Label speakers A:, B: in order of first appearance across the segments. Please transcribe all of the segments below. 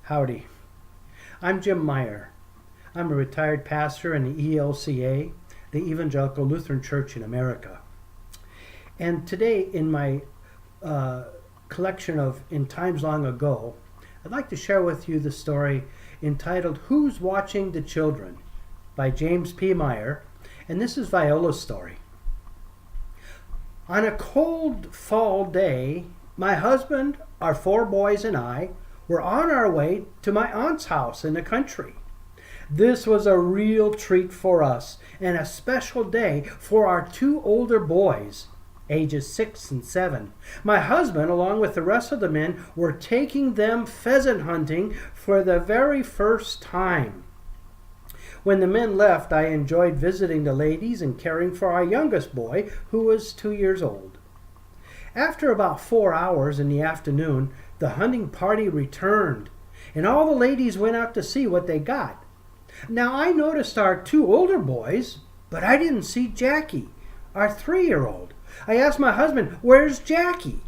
A: Howdy. I'm Jim Meyer. I'm a retired pastor in the ELCA, the Evangelical Lutheran Church in America. And today, in my collection of In Times Long Ago, I'd like to share with you the story entitled Who's Watching the Children by James P. Meyer, and this is Viola's story. On a cold fall day, my husband, our 4 boys, and I were on our way to my aunt's house in the country. This was a real treat for us and a special day for our 2 older boys, ages 6 and 7. My husband, along with the rest of the men, were taking them pheasant hunting for the very first time. When the men left, I enjoyed visiting the ladies and caring for our youngest boy, who was 2 years old. After about 4 hours in the afternoon, the hunting party returned, and all the ladies went out to see what they got. Now, I noticed our 2 older boys, but I didn't see Jackie, our 3-year-old. I asked my husband, "Where's Jackie?"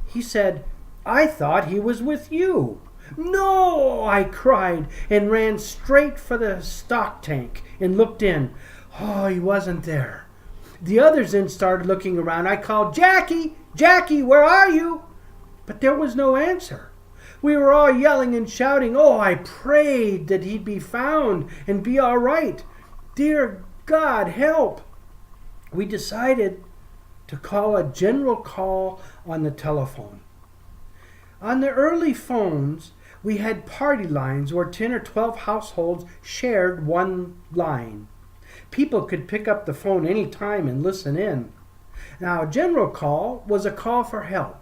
A: He said, "I thought he was with you." "No!" I cried and ran straight for the stock tank and looked in. Oh, he wasn't there. The others then started looking around. I called, "Jackie! Jackie, where are you?" But there was no answer. We were all yelling and shouting. Oh, I prayed that he'd be found and be all right. Dear God, help! We decided to call a general call on the telephone. On the early phones, we had party lines where 10 or 12 households shared one line. People could pick up the phone any time and listen in. Now, a general call was a call for help.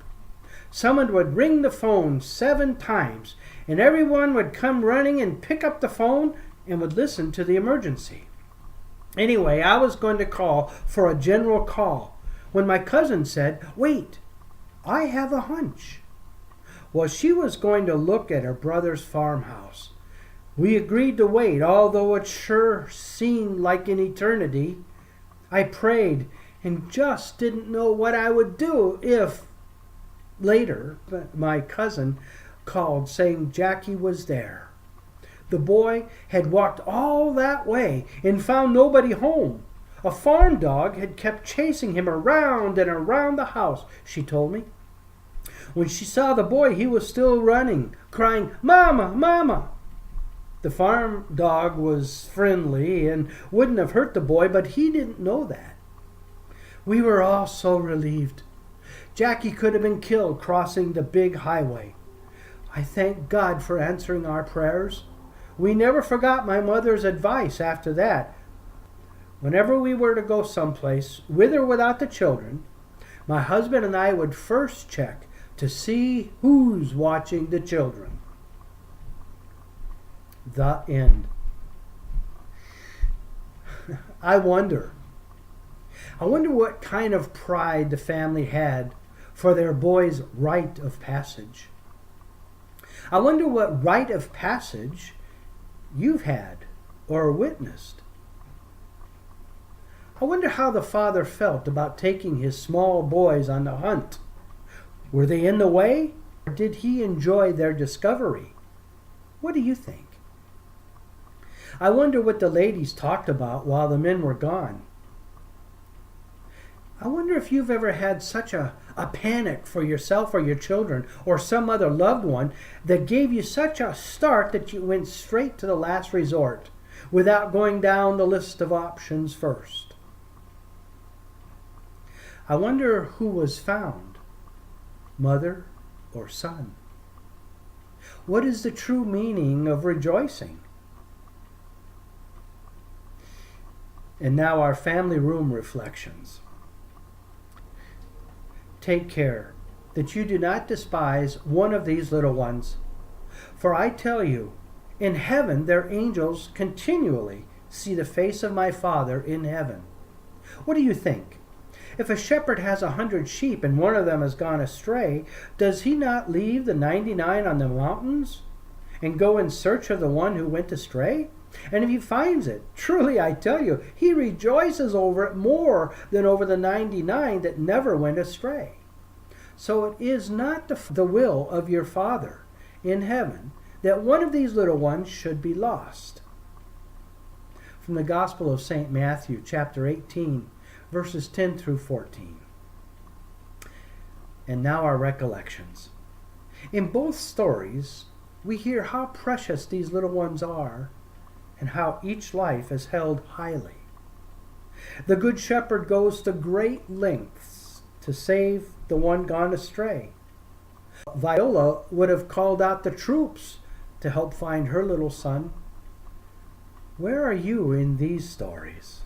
A: Someone would ring the phone 7 times, and everyone would come running and pick up the phone and would listen to the emergency. Anyway, I was going to call for a general call when my cousin said, "Wait, I have a hunch." Well, she was going to look at her brother's farmhouse. We agreed to wait, although it sure seemed like an eternity. I prayed and just didn't know what I would do if later my cousin called saying Jackie was there. The boy had walked all that way and found nobody home. A farm dog had kept chasing him around and around the house, she told me. When she saw the boy, he was still running, crying, "Mama, Mama!" The farm dog was friendly and wouldn't have hurt the boy, but he didn't know that. We were all so relieved. Jackie could have been killed crossing the big highway. I thank God for answering our prayers. We never forgot my mother's advice after that. Whenever we were to go someplace, with or without the children, my husband and I would first check to see who's watching the children. The end. I wonder what kind of pride the family had for their boy's rite of passage. I wonder what rite of passage you've had or witnessed. I wonder how the father felt about taking his small boys on the hunt. Were they in the way, or did he enjoy their discovery? What do you think? I wonder what the ladies talked about while the men were gone. I wonder if you've ever had such a panic for yourself or your children or some other loved one that gave you such a start that you went straight to the last resort without going down the list of options first. I wonder who was found, mother or son. What is the true meaning of rejoicing? And now our family room reflections. Take care that you do not despise one of these little ones. For I tell you, in heaven their angels continually see the face of my Father in heaven. What do you think? If a shepherd has 100 sheep and one of them has gone astray, does he not leave the 99 on the mountains and go in search of the one who went astray? And if he finds it, truly I tell you, he rejoices over it more than over the 99 that never went astray. So it is not the will of your Father in heaven that one of these little ones should be lost. From the Gospel of St. Matthew, chapter 18, verses 10 through 14. And now our recollections. In both stories, we hear how precious these little ones are and how each life is held highly. The Good Shepherd goes to great lengths to save the one gone astray. Viola would have called out the troops to help find her little son. Where are you in these stories?